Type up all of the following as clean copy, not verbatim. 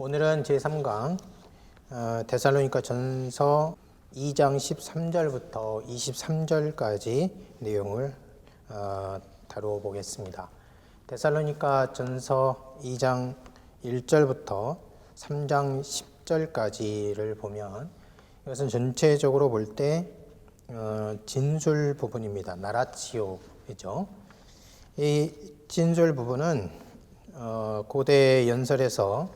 오늘은 제3강 데살로니가 전서 2장 13절부터 23절까지 내용을 다루어 보겠습니다. 데살로니가 전서 2장 1절부터 3장 10절까지를 보면 이것은 전체적으로 볼 때 진술 부분입니다. 나라티오이죠. 이 진술 부분은 고대 연설에서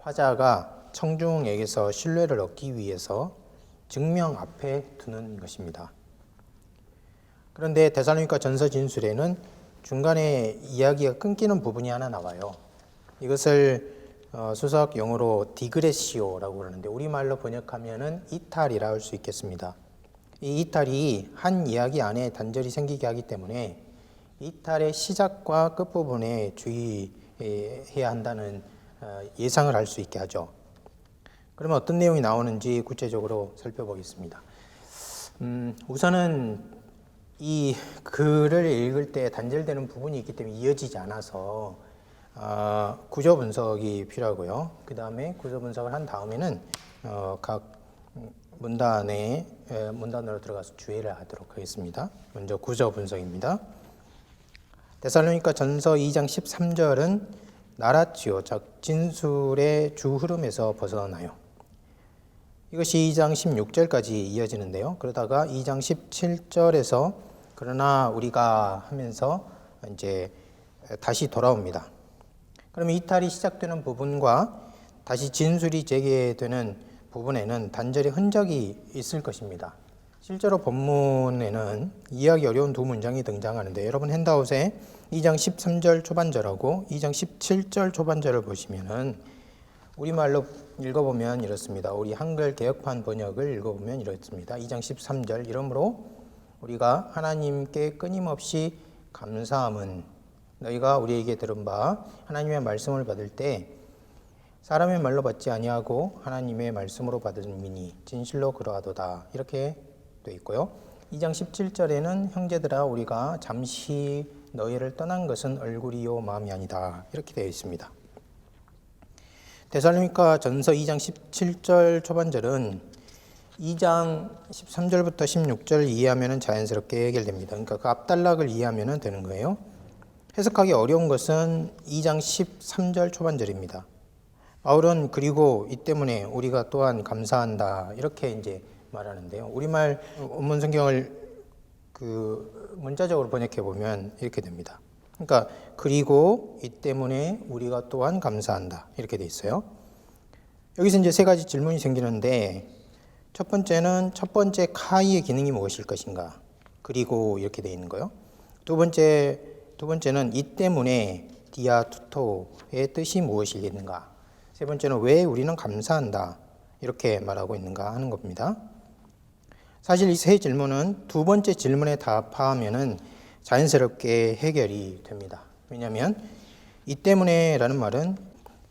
화자가 청중에게서 신뢰를 얻기 위해서 증명 앞에 두는 것입니다. 그런데 데살로니가 전서 진술에는 중간에 이야기가 끊기는 부분이 하나 나와요. 이것을 수석 용어로 디그레시오라고 그러는데 우리말로 번역하면은 이탈이라 할 수 있겠습니다. 이 이탈이 한 이야기 안에 단절이 생기게 하기 때문에 이탈의 시작과 끝부분에 주의해야 한다는 예상을 할 수 있게 하죠. 그러면 어떤 내용이 나오는지 구체적으로 살펴보겠습니다. 우선은 이 글을 읽을 때 단절되는 부분이 있기 때문에 이어지지 않아서 구조 분석이 필요하고요. 그 다음에 구조 분석을 한 다음에는 각 문단으로 들어가서 주의를 하도록 하겠습니다. 먼저 구조 분석입니다. 데살로니가 전서 2장 13절은 나라티오, 즉 진술의 주 흐름에서 벗어나요. 이것이 2장 16절까지 이어지는데요. 그러다가 2장 17절에서 그러나 우리가 하면서 이제 다시 돌아옵니다. 그러면 이탈이 시작되는 부분과 다시 진술이 재개되는 부분에는 단절의 흔적이 있을 것입니다. 실제로 본문에는 이해하기 어려운 두 문장이 등장하는데 여러분 핸드아웃에 2장 13절 초반절하고 2장 17절 초반절을 보시면은 우리말로 읽어보면 이렇습니다. 우리 한글 개역판 번역을 읽어보면 이렇습니다. 2장 13절 이러므로 우리가 하나님께 끊임없이 감사함은 너희가 우리에게 들은 바 하나님의 말씀을 받을 때 사람의 말로 받지 아니하고 하나님의 말씀으로 받음이니 진실로 그러하도다 이렇게 되어 있고요. 2장 17절에는 형제들아 우리가 잠시 너희를 떠난 것은 얼굴이요 마음이 아니다 이렇게 되어 있습니다. 데살로니가 전서 2장 17절 초반절은 2장 13절부터 16절을 이해하면 자연스럽게 해결됩니다. 그러니까 그 앞단락을 이해하면 되는 거예요. 해석하기 어려운 것은 2장 13절 초반절입니다. 바울은 그리고 이 때문에 우리가 또한 감사한다 이렇게 이제 말하는데요. 우리말 원문 성경을 문자적으로 번역해 보면 이렇게 됩니다. 그러니까 그리고 이 때문에 우리가 또한 감사한다 이렇게 돼 있어요. 여기서 이제 세 가지 질문이 생기는데 첫 번째는 첫 번째 카이의 기능이 무엇일 것인가? 그리고 이렇게 돼 있는 거요. 두 번째는 이 때문에 디아투토의 뜻이 무엇이겠는가? 세 번째는 왜 우리는 감사한다 이렇게 말하고 있는가 하는 겁니다. 사실 이 세 질문은 두 번째 질문에 답하면은 자연스럽게 해결이 됩니다. 왜냐하면 이 때문에 라는 말은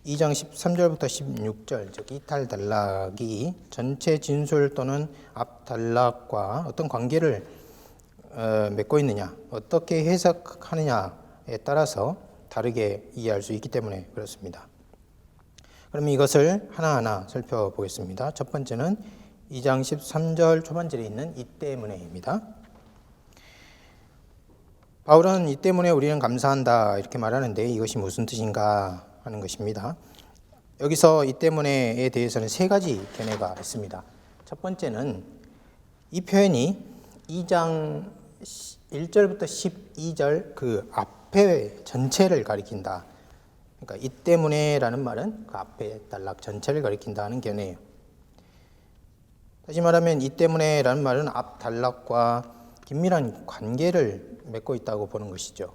2장 13절부터 16절 즉 이탈 단락이 전체 진술 또는 앞 단락과 어떤 관계를 맺고 있느냐 어떻게 해석하느냐에 따라서 다르게 이해할 수 있기 때문에 그렇습니다. 그럼 이것을 하나하나 살펴보겠습니다. 첫 번째는 2장 13절 초반절에 있는 이 때문에입니다. 바울은 이 때문에 우리는 감사한다 이렇게 말하는데 이것이 무슨 뜻인가 하는 것입니다. 여기서 이 때문에에 대해서는 세 가지 견해가 있습니다. 첫 번째는 이 표현이 2장 1절부터 12절 그 앞에 전체를 가리킨다. 그러니까 이 때문에라는 말은 그 앞에 단락 전체를 가리킨다는 견해예요. 다시 말하면 이 때문에라는 말은 앞 단락과 긴밀한 관계를 맺고 있다고 보는 것이죠.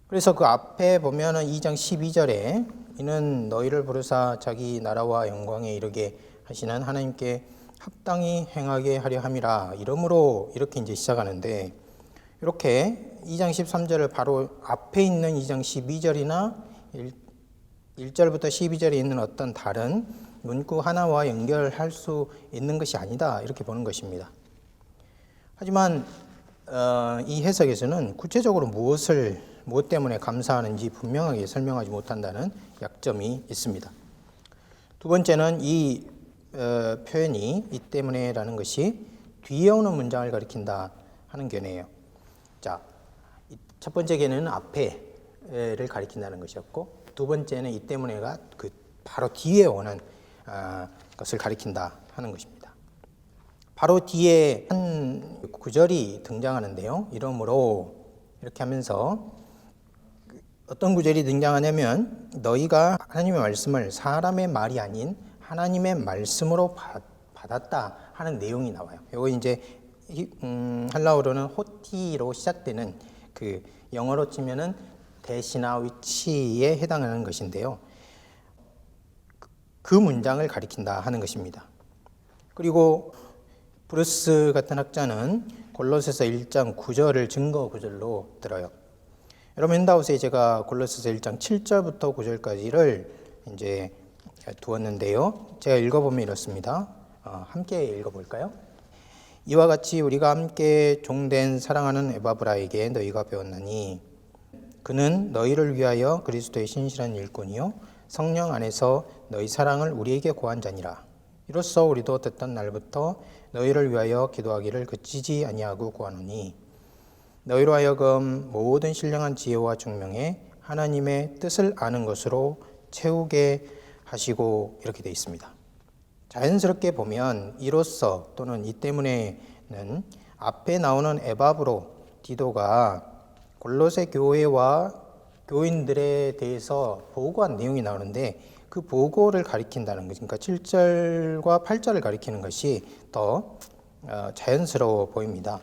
그래서 그 앞에 보면은 2장 12절에 이는 너희를 부르사 자기 나라와 영광에 이르게 하시는 하나님께 합당히 행하게 하려 함이라 이러므로 이렇게 이제 시작하는데 이렇게 2장 13절을 바로 앞에 있는 2장 12절이나 1절부터 12절에 있는 어떤 다른 문구 하나와 연결할 수 있는 것이 아니다 이렇게 보는 것입니다. 하지만 이 해석에서는 구체적으로 무엇 때문에 감사하는지 분명하게 설명하지 못한다는 약점이 있습니다. 두 번째는 이 표현이 이 때문에라는 것이 뒤에 오는 문장을 가리킨다 하는 견해예요. 자, 첫 번째 견해는 앞에를 가리킨다는 것이었고, 두 번째는 이 때문에가 그 바로 뒤에 오는 것을 가리킨다 하는 것입니다. 바로 뒤에 한 구절이 등장하는데요. 이러므로 이렇게 하면서 어떤 구절이 등장하냐면 너희가 하나님의 말씀을 사람의 말이 아닌 하나님의 말씀으로 받았다 하는 내용이 나와요. 이거 이제 헬라어로는 호티로 시작되는 그 영어로 치면은 대시나 위치에 해당하는 것인데요. 그 문장을 가리킨다 하는 것입니다. 그리고 브루스 같은 학자는 골로새서 1장 9절을 증거 구절로 들어요. 여러분 핸드아웃에 제가 골로새서 1장 7절부터 9절까지를 이제 두었는데요. 제가 읽어보면 이렇습니다. 함께 읽어볼까요? 이와 같이 우리가 함께 종된 사랑하는 에바브라에게 너희가 배웠나니 그는 너희를 위하여 그리스도의 신실한 일꾼이요 성령 안에서 너희 사랑을 우리에게 고한 자니라. 이로써 우리도 듣던 날부터 너희를 위하여 기도하기를 그치지 아니하고 구하노니 너희로 하여금 모든 신령한 지혜와 증명에 하나님의 뜻을 아는 것으로 채우게 하시고 이렇게 되어 있습니다. 자연스럽게 보면 이로써 또는 이 때문에는 앞에 나오는 에바브로 디도가 골로새 교회와 교인들에 대해서 보고한 내용이 나오는데 그 보고를 가리킨다는 것이, 그러니까 7절과 8절을 가리키는 것이 더 자연스러워 보입니다.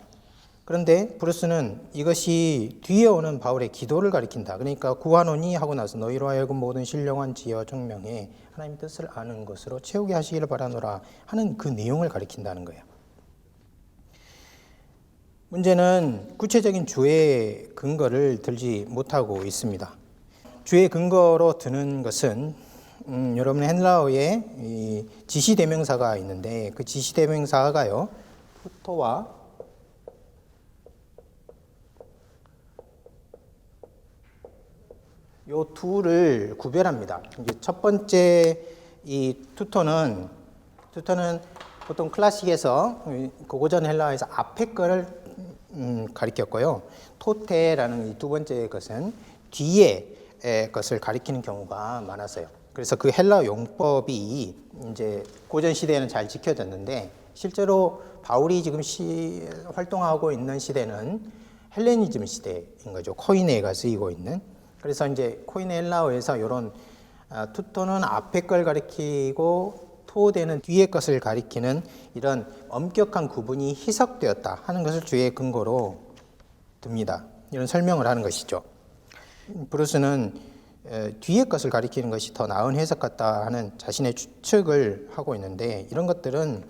그런데 브루스는 이것이 뒤에 오는 바울의 기도를 가리킨다. 그러니까 구하노니 하고 나서 너희로 하여금 모든 신령한 지혜와 총명에 하나님 뜻을 아는 것으로 채우게 하시기를 바라노라 하는 그 내용을 가리킨다는 거예요. 문제는 구체적인 주의 근거를 들지 못하고 있습니다. 주의 근거로 드는 것은 여러분 헬라어에 이 지시대명사가 있는데 그 지시대명사가요 후토와 요 둘을 구별합니다. 이제 첫 번째 이 투토는 보통 클래식에서 고고전 헬라어에서 앞에 거를 가리켰고요. 토테라는 이 두 번째 것은 뒤에 것을 가리키는 경우가 많았어요. 그래서 그 헬라어 용법이 이제 고전 시대에는 잘 지켜졌는데 실제로 바울이 지금 활동하고 있는 시대는 헬레니즘 시대인 거죠. 코이네가 쓰이고 있는. 그래서 이제 코이네 헬라어에서 이런 투토는 앞에 걸 가리키고 토대는 뒤에 것을 가리키는 이런 엄격한 구분이 희석되었다 하는 것을 주의 근거로 듭니다. 이런 설명을 하는 것이죠. 브루스는 뒤에 것을 가리키는 것이 더 나은 해석 같다 하는 자신의 추측을 하고 있는데 이런 것들은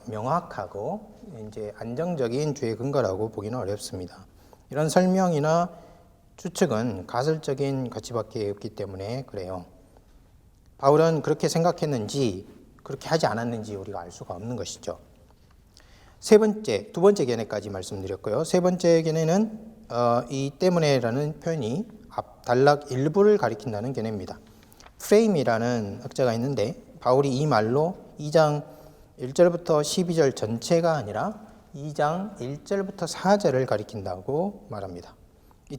명확하고 이제 안정적인 주의 근거라고 보기는 어렵습니다. 이런 설명이나 추측은 가설적인 가치밖에 없기 때문에 그래요. 바울은 그렇게 생각했는지 그렇게 하지 않았는지 우리가 알 수가 없는 것이죠. 두 번째 견해까지 말씀드렸고요. 세 번째 견해는 이 때문에라는 표현이 단락 일부를 가리킨다는 견해입니다. 프레임이라는 학자가 있는데 바울이 이 말로 2장 1절부터 12절 전체가 아니라 2장 1절부터 4절을 가리킨다고 말합니다. 이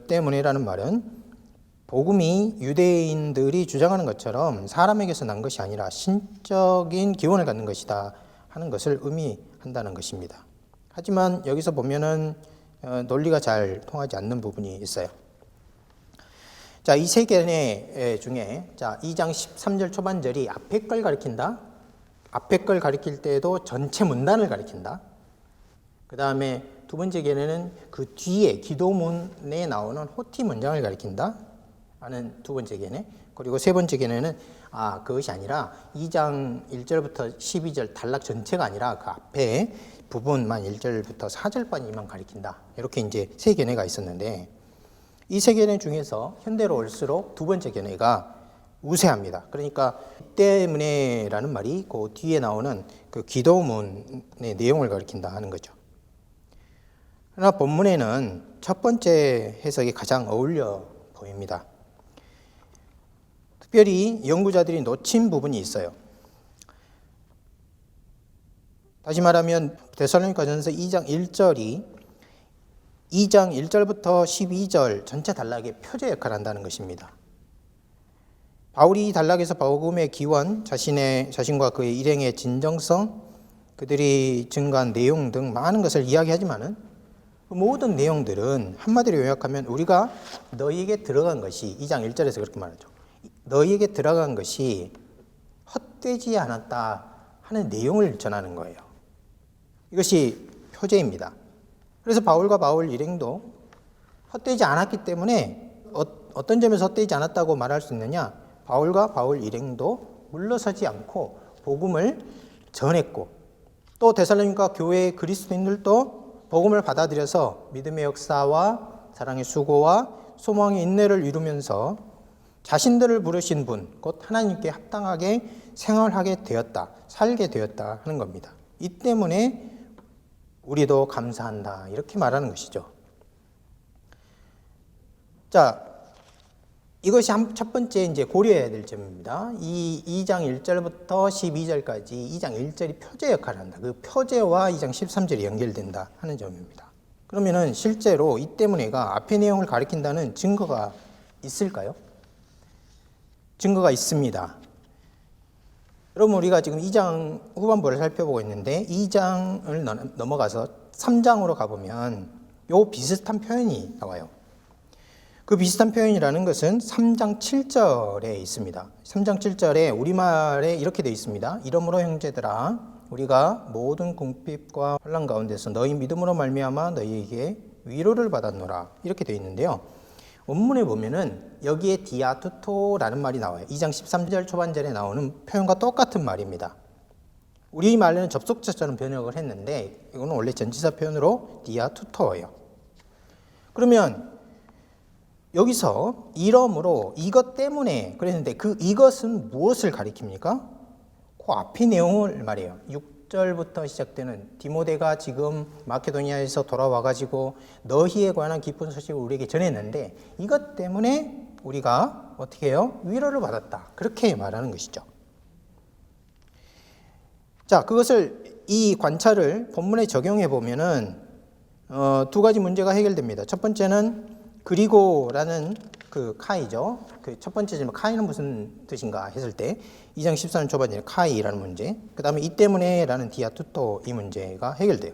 때문에라는 말은 복음이 유대인들이 주장하는 것처럼 사람에게서 난 것이 아니라 신적인 기원을 갖는 것이다 하는 것을 의미한다는 것입니다. 하지만 여기서 보면은 논리가 잘 통하지 않는 부분이 있어요. 자, 이 세 견해 중에 2장 13절 초반절이 앞에 걸 가리킨다. 앞에 걸 가리킬 때도 전체 문단을 가리킨다. 그 다음에 두 번째 견해는 그 뒤에 기도문에 나오는 호티 문장을 가리킨다 하는 두 번째 견해. 그리고 세 번째 견해는 그것이 아니라 2장 1절부터 12절 단락 전체가 아니라 그 앞에 부분만 1절부터 4절까지만 가리킨다. 이렇게 이제 세 견해가 있었는데 이 세 견해 중에서 현대로 올수록 두 번째 견해가 우세합니다. 그러니까 때문에라는 말이 그 뒤에 나오는 그 기도문의 내용을 가리킨다 하는 거죠. 그러나 본문에는 첫 번째 해석이 가장 어울려 보입니다. 특별히 연구자들이 놓친 부분이 있어요. 다시 말하면 데살로니가전서 2장 1절이 2장 1절부터 12절 전체 단락의 표제 역할을 한다는 것입니다. 바울이 단락에서 복음의 기원, 자신과 그의 일행의 진정성, 그들이 증거한 내용 등 많은 것을 이야기하지만은 그 모든 내용들은 한마디로 요약하면 우리가 너희에게 들어간 것이 2장 1절에서 그렇게 말하죠. 너희에게 들어간 것이 헛되지 않았다 하는 내용을 전하는 거예요. 이것이 표제입니다. 그래서 바울과 바울 일행도 헛되지 않았기 때문에 어떤 점에서 헛되지 않았다고 말할 수 있느냐? 바울과 바울 일행도 물러서지 않고 복음을 전했고 또 데살로니가 교회의 그리스도인들도 복음을 받아들여서 믿음의 역사와 사랑의 수고와 소망의 인내를 이루면서 자신들을 부르신 분, 곧 하나님께 합당하게 생활하게 되었다, 살게 되었다 하는 겁니다. 이 때문에 우리도 감사한다 이렇게 말하는 것이죠. 자, 이것이 첫 번째 이제 고려해야 될 점입니다. 이 2장 1절부터 12절까지 2장 1절이 표제 역할을 한다. 그 표제와 2장 13절이 연결된다 하는 점입니다. 그러면은 실제로 이 때문에가 앞의 내용을 가리킨다는 증거가 있을까요? 증거가 있습니다. 여러분 우리가 지금 2장 후반부를 살펴보고 있는데 2장을 넘어가서 3장으로 가보면 요 비슷한 표현이 나와요. 그 비슷한 표현이라는 것은 3장 7절에 있습니다. 3장 7절에 우리말에 이렇게 되어 있습니다. 이러므로 형제들아 우리가 모든 궁핍과 환난 가운데서 너희 믿음으로 말미암아 너희에게 위로를 받았노라 이렇게 되어 있는데요. 원문에 보면은 여기에 디아투토라는 말이 나와요. 2장 13절 초반절에 나오는 표현과 똑같은 말입니다. 우리말로는 접속사처럼 번역을 했는데 이거는 원래 전치사 표현으로 디아투토예요. 그러면 여기서 이러므로 이것 때문에 그랬는데 그 이것은 무엇을 가리킵니까? 그 앞의 내용을 말해요. 6절부터 시작되는 디모데가 지금 마케도니아에서 돌아와가지고 너희에 관한 기쁜 소식을 우리에게 전했는데 이것 때문에 우리가 어떻게 해요? 위로를 받았다. 그렇게 말하는 것이죠. 자, 그것을 이 관찰을 본문에 적용해 보면은 두 가지 문제가 해결됩니다. 첫 번째는 그리고라는 그 카이죠. 그 첫 번째 질문 카이는 무슨 뜻인가 했을 때 2장 14절 초반에 카이라는 문제, 그 다음에 이 때문에라는 디아투토 이 문제가 해결돼요.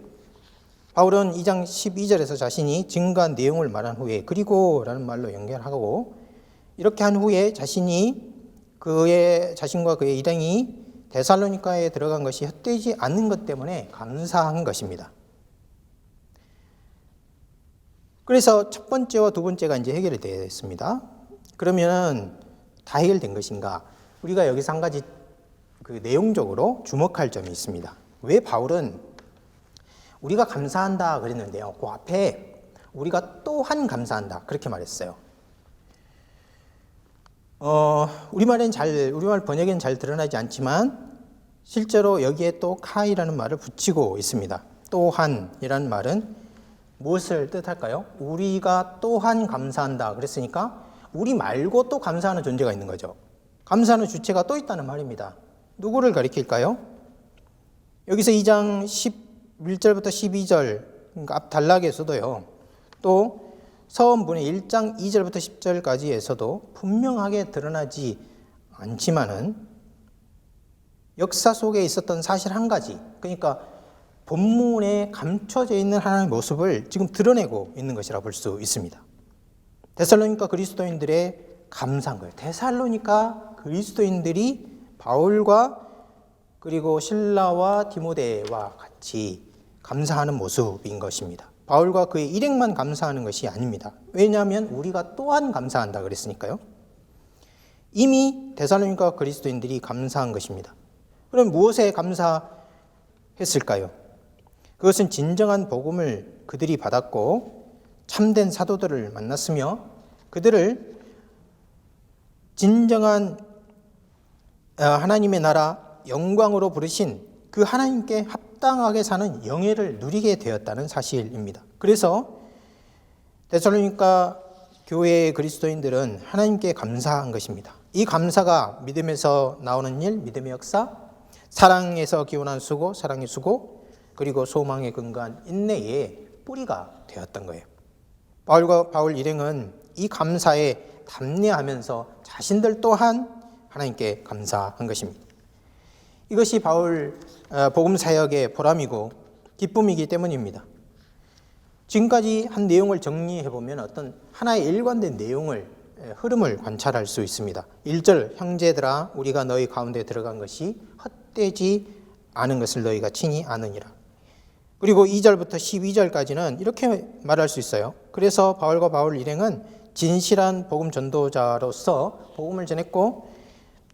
바울은 2장 12절에서 자신이 증거한 내용을 말한 후에 그리고라는 말로 연결하고 이렇게 한 후에 자신과 그의 일행이 데살로니가에 들어간 것이 헛되지 않는 것 때문에 감사한 것입니다. 그래서 첫 번째와 두 번째가 이제 해결이 되었습니다. 그러면 다 해결된 것인가? 우리가 여기서 한 가지 그 내용적으로 주목할 점이 있습니다. 왜 바울은 우리가 감사한다 그랬는데요. 그 앞에 우리가 또한 감사한다 그렇게 말했어요. 우리말 번역에는 잘 드러나지 않지만 실제로 여기에 또 카이라는 말을 붙이고 있습니다. 또한이라는 말은 무엇을 뜻할까요? 우리가 또한 감사한다 그랬으니까 우리 말고 또 감사하는 존재가 있는 거죠. 감사하는 주체가 또 있다는 말입니다. 누구를 가리킬까요? 여기서 2장 11절부터 12절 그러니까 앞 단락에서도요. 또 서원분의 1장 2절부터 10절까지에서도 분명하게 드러나지 않지만은 역사 속에 있었던 사실 한 가지, 그러니까 본문에 감춰져 있는 하나님의 모습을 지금 드러내고 있는 것이라 볼 수 있습니다. 데살로니가 그리스도인들의 감사한 거예요. 데살로니가 그리스도인들이 바울과 그리고 실라와 디모데와 같이 감사하는 모습인 것입니다. 바울과 그의 일행만 감사하는 것이 아닙니다. 왜냐하면 우리가 또한 감사한다 그랬으니까요. 이미 데살로니가 그리스도인들이 감사한 것입니다. 그럼 무엇에 감사했을까요? 그것은 진정한 복음을 그들이 받았고 참된 사도들을 만났으며 그들을 진정한 하나님의 나라 영광으로 부르신 그 하나님께 합당하게 사는 영예를 누리게 되었다는 사실입니다. 그래서 데살로니가 교회의 그리스도인들은 하나님께 감사한 것입니다. 이 감사가 믿음에서 나오는 일, 믿음의 역사, 사랑에서 기원한 수고, 사랑의 수고, 그리고 소망에 근거한 인내의 뿌리가 되었던 거예요. 바울 일행은 이 감사에 담례하면서 자신들 또한 하나님께 감사한 것입니다. 이것이 바울 복음 사역의 보람이고 기쁨이기 때문입니다. 지금까지 한 내용을 정리해 보면 어떤 하나의 일관된 흐름을 관찰할 수 있습니다. 1절, 형제들아 우리가 너희 가운데 들어간 것이 헛되지 않은 것을 너희가 친히 아느니라. 그리고 2절부터 12절까지는 이렇게 말할 수 있어요. 그래서 바울과 바울 일행은 진실한 복음 전도자로서 복음을 전했고,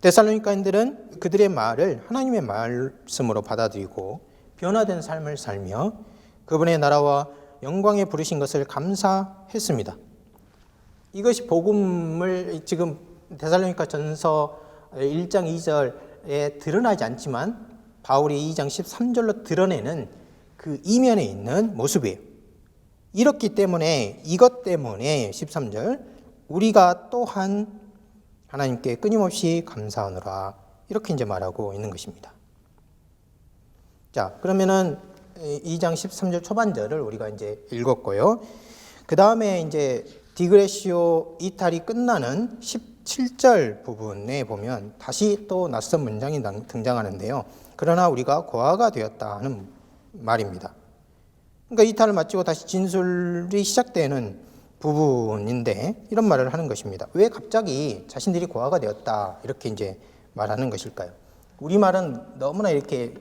데살로니가인들은 그들의 말을 하나님의 말씀으로 받아들이고 변화된 삶을 살며 그분의 나라와 영광에 부르신 것을 감사했습니다. 이것이 복음을 지금 데살로니가 전서 1장 2절에 드러나지 않지만 바울이 2장 13절로 드러내는 그 이면에 있는 모습이에요. 이렇기 때문에 이것 때문에 13절 우리가 또한 하나님께 끊임없이 감사하노라 이렇게 이제 말하고 있는 것입니다. 자, 그러면은 2장 13절 초반절을 우리가 이제 읽었고요. 그 다음에 이제 디그레시오 이탈이 끝나는 17절 부분에 보면 다시 또 낯선 문장이 등장하는데요. 그러나 우리가 고아가 되었다 하는 말입니다. 그러니까 이탈을 마치고 다시 진술이 시작되는 부분인데 이런 말을 하는 것입니다. 왜 갑자기 자신들이 고아가 되었다 이렇게 이제 말하는 것일까요? 우리말은 너무나 이렇게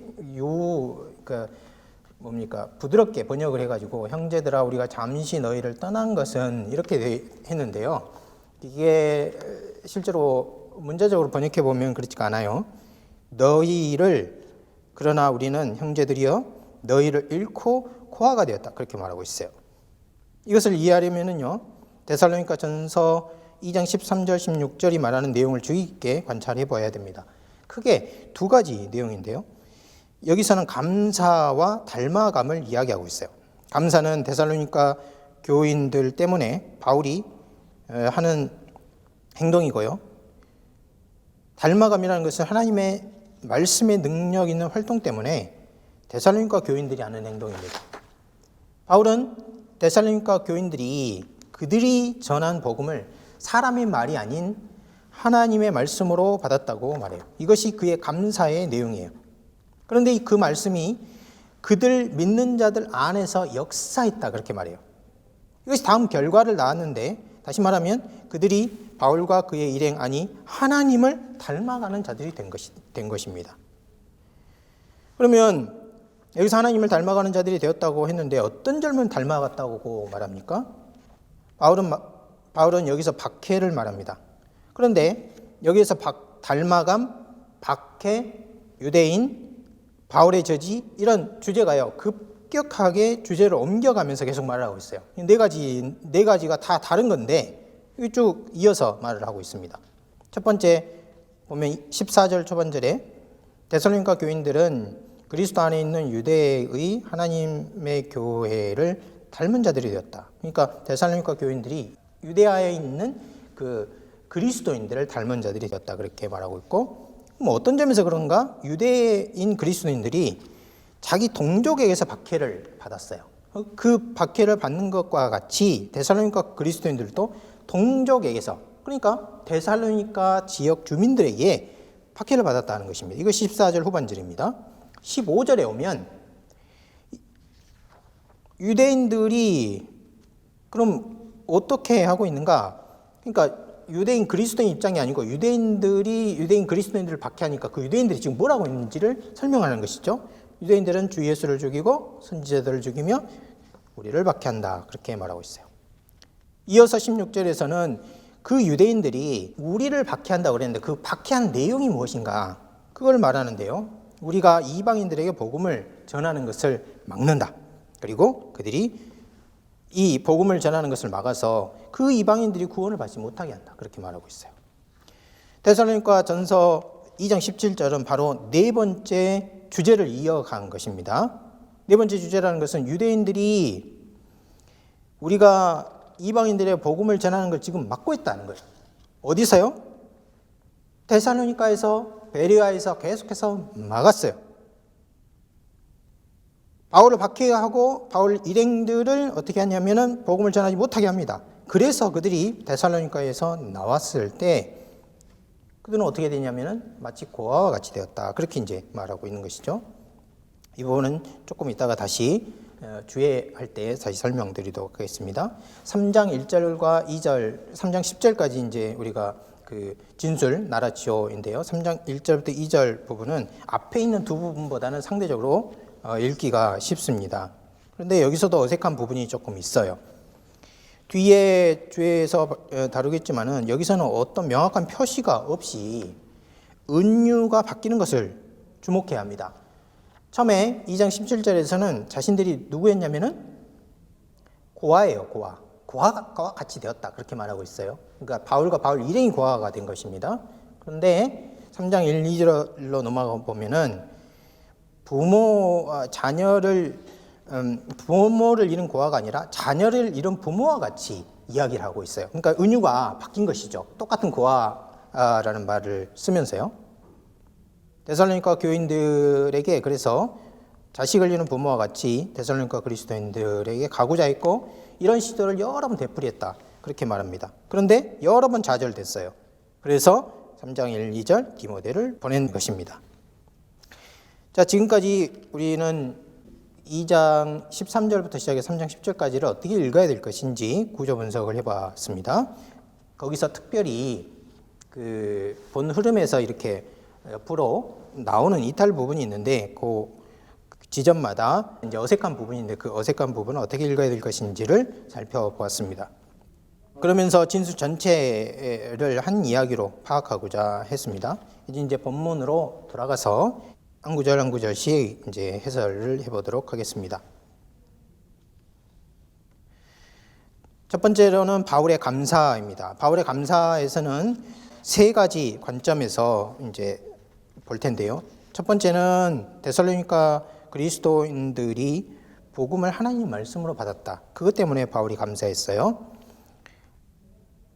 부드럽게 번역을 해가지고 형제들아 우리가 잠시 너희를 떠난 것은 이렇게 했는데요. 이게 실제로 문자적으로 번역해 보면 그렇지가 않아요. 그러나 우리는 형제들이여 너희를 잃고 고아가 되었다 그렇게 말하고 있어요. 이것을 이해하려면요 데살로니가 전서 2장 13절 16절이 말하는 내용을 주의 깊게 관찰해 봐야 됩니다. 크게 두 가지 내용인데요. 여기서는 감사와 닮아감을 이야기하고 있어요. 감사는 데살로니가 교인들 때문에 바울이 하는 행동이고요. 닮아감이라는 것은 하나님의 말씀의 능력 있는 활동 때문에 데살로니가 교인들이 하는 행동입니다. 바울은 데살로니가 교인들이 그들이 전한 복음을 사람의 말이 아닌 하나님의 말씀으로 받았다고 말해요. 이것이 그의 감사의 내용이에요. 그런데 그 말씀이 그들 믿는 자들 안에서 역사했다 그렇게 말해요. 이것이 다음 결과를 낳았는데 다시 말하면 그들이 바울과 그의 일행 아니 하나님을 닮아가는 자들이 된 것입니다. 그러면 여기서 하나님을 닮아가는 자들이 되었다고 했는데 어떤 점을 닮아갔다고 말합니까? 바울은 여기서 박해를 말합니다. 그런데 여기에서 닮아감, 박해, 유대인, 바울의 저지 이런 주제가요 급격하게 주제를 옮겨가면서 계속 말을 하고 있어요. 네 가지가 다 다른 건데 쭉 이어서 말을 하고 있습니다. 첫 번째 보면 14절 초반절에 데살로니가 교인들은 그리스도 안에 있는 유대의 하나님의 교회를 닮은 자들이 되었다. 그러니까 데살로니가 교인들이 유대아에 있는 그 그리스도인들을 닮은 자들이 되었다 그렇게 말하고 있고, 어떤 점에서 그런가? 유대인 그리스도인들이 자기 동족에게서 박해를 받았어요. 그 박해를 받는 것과 같이 데살로니가 그리스도인들도 동족에게서, 그러니까 데살로니가 지역 주민들에게 박해를 받았다는 것입니다. 이거 14절 후반절입니다. 15절에 오면 유대인들이 그럼 어떻게 하고 있는가? 그러니까 유대인 그리스도인 입장이 아니고 유대인 그리스도인들을 박해하니까 그 유대인들이 지금 뭘 하고 있는지를 설명하는 것이죠. 유대인들은 주 예수를 죽이고 선지자들을 죽이며 우리를 박해한다 그렇게 말하고 있어요. 이어서 16절에서는 그 유대인들이 우리를 박해한다고 그랬는데 그 박해한 내용이 무엇인가 그걸 말하는데요. 우리가 이방인들에게 복음을 전하는 것을 막는다. 그리고 그들이 이 복음을 전하는 것을 막아서 그 이방인들이 구원을 받지 못하게 한다. 그렇게 말하고 있어요. 데살로니가 전서 2장 17절은 바로 네 번째 주제를 이어간 것입니다. 네 번째 주제라는 것은 유대인들이 우리가 이방인들의 복음을 전하는 걸 지금 막고 있다는 거예요. 어디서요? 데살로니가에서, 베레아에서 계속해서 막았어요. 바울을 박해하고 바울 일행들을 어떻게 하냐면은 복음을 전하지 못하게 합니다. 그래서 그들이 데살로니가에서 나왔을 때 그들은 어떻게 되냐면은 마치 고아와 같이 되었다. 그렇게 이제 말하고 있는 것이죠. 이 부분은 조금 이따가 다시 주의할 때 다시 설명드리도록 하겠습니다. 3장 1절과 2절, 3장 10절까지 이제 우리가 그 진술 나라치오인데요. 3장 1절부터 2절 부분은 앞에 있는 두 부분보다는 상대적으로 읽기가 쉽습니다. 그런데 여기서도 어색한 부분이 조금 있어요. 뒤에 주에서 다루겠지만은 여기서는 어떤 명확한 표시가 없이 은유가 바뀌는 것을 주목해야 합니다. 처음에 2장 17절에서는 자신들이 누구였냐면은 고아예요, 고아. 고아와 같이 되었다. 그렇게 말하고 있어요. 그러니까 바울과 바울 일행이 고아가 된 것입니다. 그런데 3장 1, 2절로 넘어가 보면은 부모를 잃은 고아가 아니라 자녀를 잃은 부모와 같이 이야기를 하고 있어요. 그러니까 은유가 바뀐 것이죠. 똑같은 고아라는 말을 쓰면서요. 데살로니가 교인들에게 그래서 자식을 잃은 부모와 같이 데살로니가 그리스도인들에게 가구자했고 이런 시도를 여러 번 되풀이했다. 그렇게 말합니다. 그런데 여러 번 좌절됐어요. 그래서 3장 1, 2절 디모데를 보낸 것입니다. 자, 지금까지 우리는 2장 13절부터 시작해서 3장 10절까지를 어떻게 읽어야 될 것인지 구조 분석을 해봤습니다. 거기서 특별히 그 본 흐름에서 이렇게 옆으로 나오는 이탈 부분이 있는데 그 지점마다 이제 어색한 부분인데 그 어색한 부분을 어떻게 읽어야 될 것인지를 살펴보았습니다. 그러면서 진수 전체를 한 이야기로 파악하고자 했습니다. 이제 본문으로 돌아가서 한 구절 한 구절씩 이제 해설을 해보도록 하겠습니다. 첫 번째로는 바울의 감사입니다. 바울의 감사에서는 세 가지 관점에서 이제 볼 텐데요. 첫 번째는 데살로니가 그리스도인들이 복음을 하나님 말씀으로 받았다. 그것 때문에 바울이 감사했어요.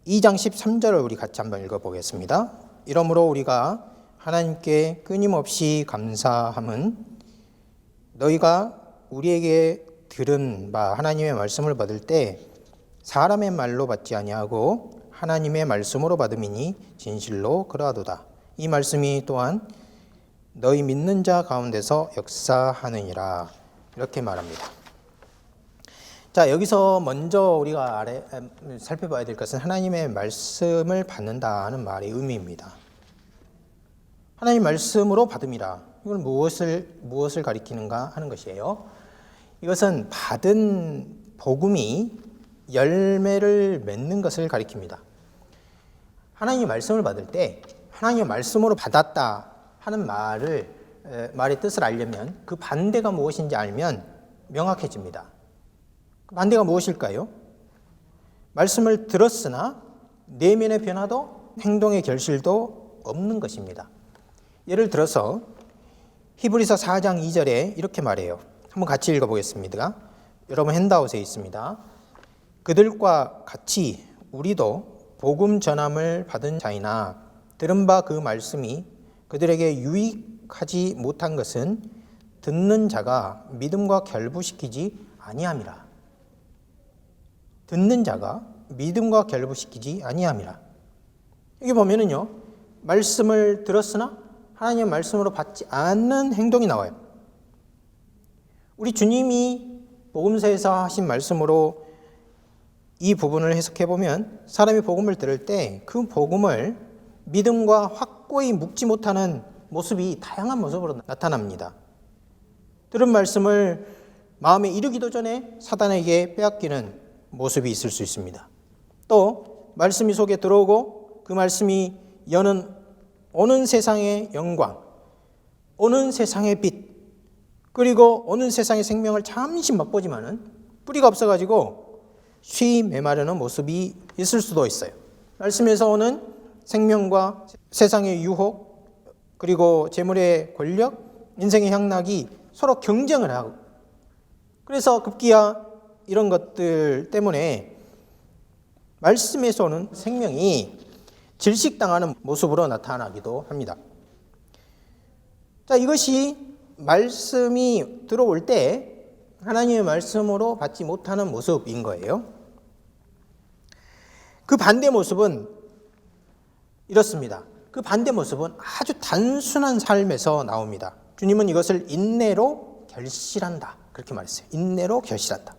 2장 13절을 우리 같이 한번 읽어보겠습니다. 이러므로 우리가 하나님께 끊임없이 감사함은 너희가 우리에게 들은 바 하나님의 말씀을 받을 때 사람의 말로 받지 아니하고 하나님의 말씀으로 받음이니 진실로 그러하도다. 이 말씀이 또한 너희 믿는 자 가운데서 역사하느니라. 이렇게 말합니다. 자, 여기서 먼저 우리가 살펴봐야 될 것은 하나님의 말씀을 받는다는 말의 의미입니다. 하나님 말씀으로 받음이라. 이건 무엇을 가리키는가 하는 것이에요. 이것은 받은 복음이 열매를 맺는 것을 가리킵니다. 하나님의 말씀을 받을 때 하나님의 말씀으로 받았다 하는 말의 뜻을 알려면 그 반대가 무엇인지 알면 명확해집니다. 그 반대가 무엇일까요? 말씀을 들었으나 내면의 변화도 행동의 결실도 없는 것입니다. 예를 들어서 히브리서 4장 2절에 이렇게 말해요. 한번 같이 읽어보겠습니다. 여러분 핸드아웃에 있습니다. 그들과 같이 우리도 복음 전함을 받은 자이나 들은 바 그 말씀이 그들에게 유익하지 못한 것은 듣는 자가 믿음과 결부시키지 아니함이라. 듣는 자가 믿음과 결부시키지 아니함이라. 여기 보면은요, 말씀을 들었으나 하나님의 말씀으로 받지 않는 행동이 나와요. 우리 주님이 복음서에서 하신 말씀으로 이 부분을 해석해 보면 사람이 복음을 들을 때 그 복음을 믿음과 확고히 묶지 못하는 모습이 다양한 모습으로 나타납니다. 들은 말씀을 마음에 이르기도 전에 사단에게 빼앗기는 모습이 있을 수 있습니다. 또 말씀이 속에 들어오고 그 말씀이 여는 오는 세상의 영광, 오는 세상의 빛, 그리고 오는 세상의 생명을 잠시 맛보지만은 뿌리가 없어가지고 쉬 메마르는 모습이 있을 수도 있어요. 말씀에서 오는 생명과 세상의 유혹, 그리고 재물의 권력, 인생의 향락이 서로 경쟁을 하고, 그래서 급기야 이런 것들 때문에 말씀에서 오는 생명이 질식당하는 모습으로 나타나기도 합니다. 자, 이것이 말씀이 들어올 때 하나님의 말씀으로 받지 못하는 모습인 거예요. 그 반대 모습은 이렇습니다. 그 반대 모습은 아주 단순한 삶에서 나옵니다. 주님은 이것을 인내로 결실한다, 그렇게 말했어요. 인내로 결실한다.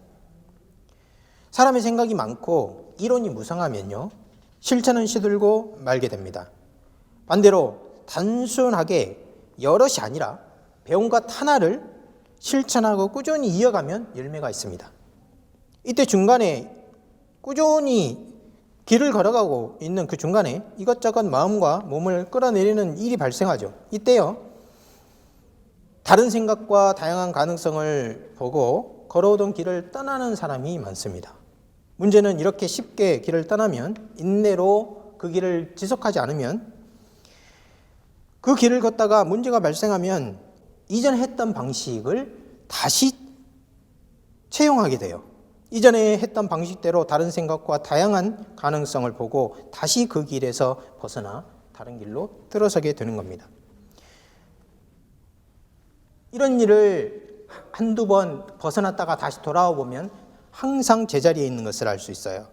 사람의 생각이 많고 이론이 무성하면요, 실천은 시들고 말게 됩니다. 반대로 단순하게 여럿이 아니라 배운 것 하나를 실천하고 꾸준히 이어가면 열매가 있습니다. 이때 중간에 꾸준히 길을 걸어가고 있는 그 중간에 이것저것 마음과 몸을 끌어내리는 일이 발생하죠. 이때요, 다른 생각과 다양한 가능성을 보고 걸어오던 길을 떠나는 사람이 많습니다. 문제는 이렇게 쉽게 길을 떠나면, 인내로 그 길을 지속하지 않으면, 그 길을 걷다가 문제가 발생하면 이전에 했던 방식을 다시 채용하게 돼요. 이전에 했던 방식대로 다른 생각과 다양한 가능성을 보고 다시 그 길에서 벗어나 다른 길로 들어서게 되는 겁니다. 이런 일을 한두 번 벗어났다가 다시 돌아와 보면 항상 제자리에 있는 것을 알 수 있어요.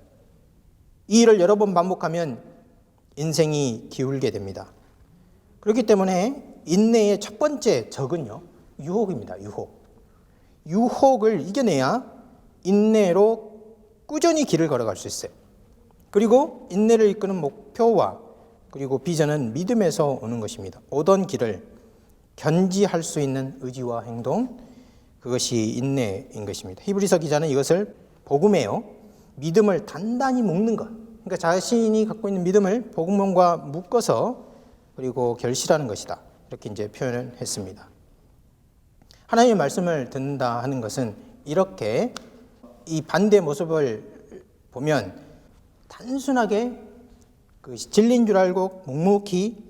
이 일을 여러 번 반복하면 인생이 기울게 됩니다. 그렇기 때문에 인내의 첫 번째 적은요, 유혹입니다. 유혹을 이겨내야 인내로 꾸준히 길을 걸어갈 수 있어요. 그리고 인내를 이끄는 목표와 그리고 비전은 믿음에서 오는 것입니다. 오던 길을 견지할 수 있는 의지와 행동, 그것이 인내인 것입니다. 히브리서 기자는 이것을 복음에요, 믿음을 단단히 묶는 것, 그러니까 자신이 갖고 있는 믿음을 복음과 묶어서 그리고 결실하는 것이다, 이렇게 이제 표현을 했습니다. 하나님의 말씀을 듣는다 하는 것은 이렇게 이 반대 모습을 보면 단순하게 그 진리인 줄 알고 묵묵히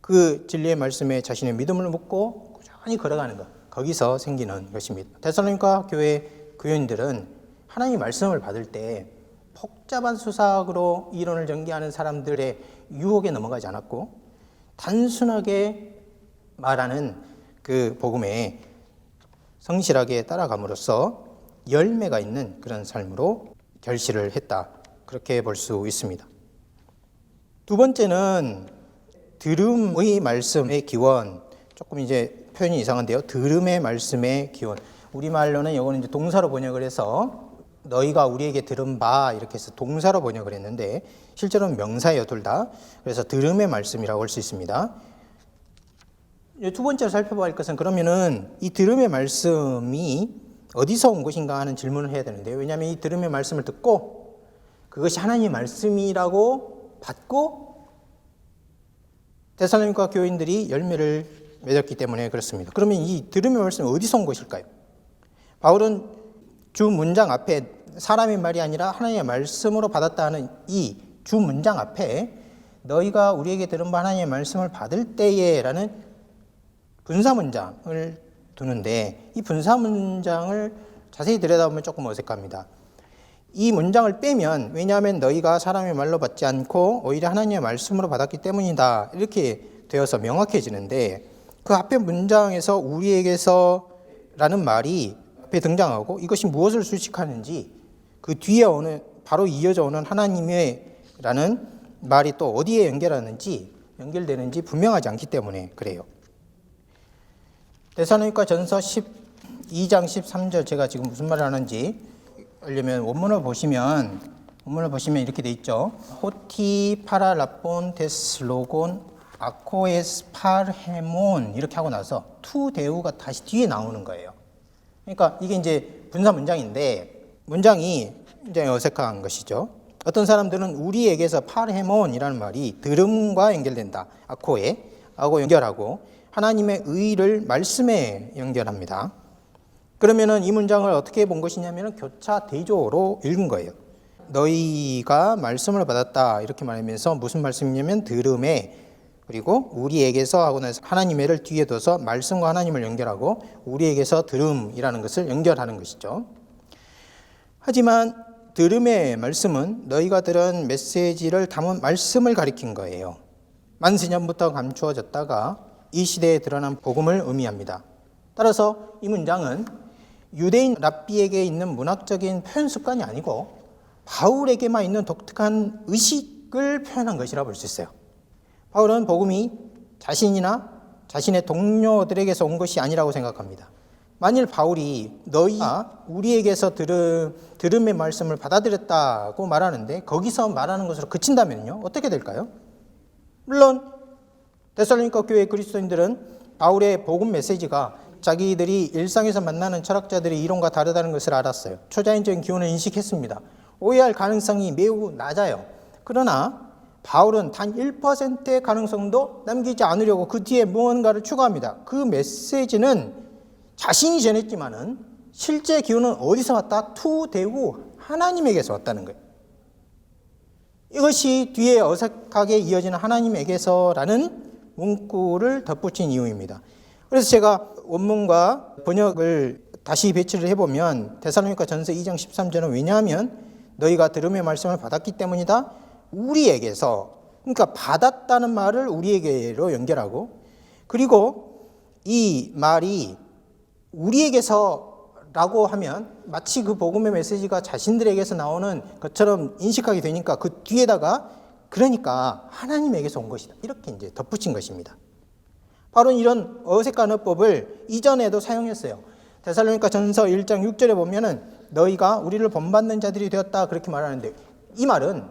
그 진리의 말씀에 자신의 믿음을 묻고 꾸준히 걸어가는 것, 거기서 생기는 것입니다. 데살로니가 교회 교인들은 하나님의 말씀을 받을 때 복잡한 수학으로 이론을 전개하는 사람들의 유혹에 넘어가지 않았고 단순하게 말하는 그 복음에 성실하게 따라감으로써 열매가 있는 그런 삶으로 결실을 했다, 그렇게 볼 수 있습니다. 두 번째는 들음의 말씀의 기원. 조금 이제 표현이 이상한데요. 들음의 말씀의 기원. 우리말로는 이거는 이제 동사로 번역을 해서 너희가 우리에게 들은 바, 이렇게 해서 동사로 번역을 했는데 실제로는 명사예요, 둘 다. 그래서 들음의 말씀이라고 할 수 있습니다. 두 번째로 살펴볼 것은 그러면은 이 들음의 말씀이 어디서 온 것인가 하는 질문을 해야 되는데요. 왜냐하면 이 들음의 말씀을 듣고 그것이 하나님의 말씀이라고 받고 데살로니가 교인들이 열매를 맺었기 때문에 그렇습니다. 그러면 이 들음의 말씀이 어디서 온 것일까요? 바울은 주 문장 앞에 사람의 말이 아니라 하나님의 말씀으로 받았다는 이 주 문장 앞에 너희가 우리에게 들은 바 하나님의 말씀을 받을 때에 라는 분사 문장을 두는데 이 분사 문장을 자세히 들여다보면 조금 어색합니다. 이 문장을 빼면, 왜냐하면 너희가 사람의 말로 받지 않고 오히려 하나님의 말씀으로 받았기 때문이다, 이렇게 되어서 명확해지는데 그 앞에 문장에서 우리에게서 라는 말이 앞에 등장하고 이것이 무엇을 수식하는지 그 뒤에 오는 바로 이어져 오는 하나님의 라는 말이 또 어디에 연결되는지 분명하지 않기 때문에 그래요. 데살로니가 전서 12장 13절, 제가 지금 무슨 말을 하는지 알려면 원문을 보시면 이렇게 돼 있죠. 호티 파라라폰 데스로곤 아코에스 파르헤몬, 이렇게 하고 나서 투 데우가 다시 뒤에 나오는 거예요. 그러니까 이게 이제 분사 문장인데 문장이 굉장히 어색한 것이죠. 어떤 사람들은 우리에게서 파르헤몬이라는 말이 들음과 연결된다, 아코에 하고 연결하고 하나님의 의를 말씀에 연결합니다. 그러면은 이 문장을 어떻게 본 것이냐면 교차 대조로 읽은 거예요. 너희가 말씀을 받았다, 이렇게 말하면서 무슨 말씀이냐면 들음에, 그리고 우리에게서 하고 나서 하나님의를 뒤에 둬서 말씀과 하나님을 연결하고 우리에게서 들음이라는 것을 연결하는 것이죠. 하지만 들음의 말씀은 너희가 들은 메시지를 담은 말씀을 가리킨 거예요. 만세년부터 감추어졌다가 이 시대에 드러난 복음을 의미합니다. 따라서 이 문장은 유대인 랍비에게 있는 문학적인 표현 습관이 아니고 바울에게만 있는 독특한 의식을 표현한 것이라 볼 수 있어요. 바울은 복음이 자신이나 자신의 동료들에게서 온 것이 아니라고 생각합니다. 만일 바울이 너희가 우리에게서 들음의 말씀을 받아들였다고 말하는데 거기서 말하는 것으로 그친다면요, 어떻게 될까요? 물론 데살로니가 교회 그리스도인들은 바울의 복음 메시지가 자기들이 일상에서 만나는 철학자들의 이론과 다르다는 것을 알았어요. 초자연적인 기원을 인식했습니다. 오해할 가능성이 매우 낮아요. 그러나 바울은 단 1%의 가능성도 남기지 않으려고 그 뒤에 무언가를 추가합니다. 그 메시지는 자신이 전했지만은 실제 기원은 어디서 왔다? 투대우 하나님에게서 왔다는 거예요. 이것이 뒤에 어색하게 이어지는 하나님에게서라는 문구를 덧붙인 이유입니다. 그래서 제가 원문과 번역을 다시 배치를 해보면 데살로니가 전서 2장 13절은 왜냐하면 너희가 들음의 말씀을 받았기 때문이다. 우리에게서, 그러니까 받았다는 말을 우리에게로 연결하고, 그리고 이 말이 우리에게서라고 하면 마치 그 복음의 메시지가 자신들에게서 나오는 것처럼 인식하게 되니까 그 뒤에다가 그러니까 하나님에게서 온 것이다, 이렇게 이제 덧붙인 것입니다. 바울은 이런 어색한 어법을 이전에도 사용했어요. 데살로니가 전서 1장 6절에 보면은 너희가 우리를 본받는 자들이 되었다, 그렇게 말하는데 이 말은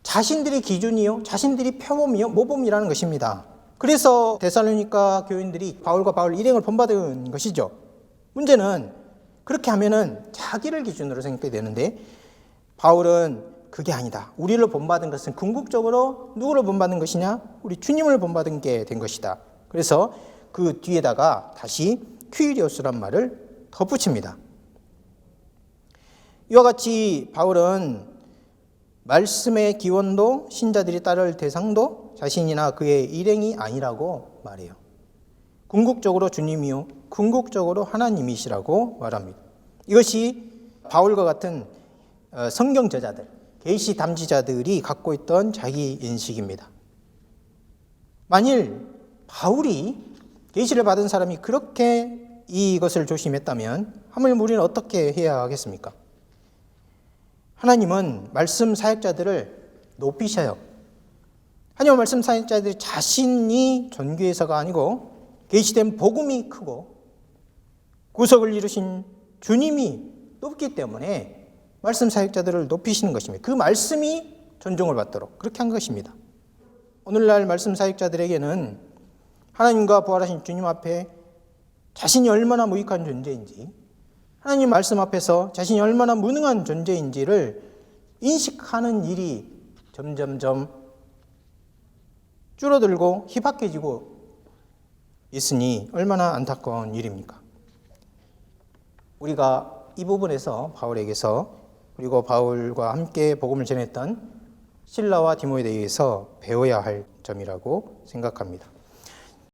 자신들이 기준이요, 자신들이 표범이요, 모범이라는 것입니다. 그래서 데살로니가 교인들이 바울과 바울 일행을 본받은 것이죠. 문제는 그렇게 하면은 자기를 기준으로 생각되게 되는데 바울은 그게 아니다. 우리를 본받은 것은 궁극적으로 누구를 본받은 것이냐? 우리 주님을 본받은 게 된 것이다. 그래서 그 뒤에다가 다시 퀴리오스란 말을 덧붙입니다. 이와 같이 바울은 말씀의 기원도 신자들이 따를 대상도 자신이나 그의 일행이 아니라고 말해요. 궁극적으로 주님이요, 궁극적으로 하나님이시라고 말합니다. 이것이 바울과 같은 성경 저자들, 계시 담지자들이 갖고 있던 자기 인식입니다. 만일 바울이 계시를 받은 사람이 그렇게 이것을 조심했다면 하물며 우리는 어떻게 해야 하겠습니까? 하나님은 말씀 사역자들을 높이셔요. 하나님은 말씀 사역자들이 자신이 존귀해서가 아니고 계시된 복음이 크고 구속을 이루신 주님이 높기 때문에 말씀 사역자들을 높이시는 것입니다. 그 말씀이 존중을 받도록 그렇게 한 것입니다. 오늘날 말씀 사역자들에게는 하나님과 부활하신 주님 앞에 자신이 얼마나 무익한 존재인지, 하나님 말씀 앞에서 자신이 얼마나 무능한 존재인지를 인식하는 일이 점점점 줄어들고 희박해지고 있으니 얼마나 안타까운 일입니까? 우리가 이 부분에서 바울에게서, 그리고 바울과 함께 복음을 전했던 실라와 디모에 대해서 배워야 할 점이라고 생각합니다.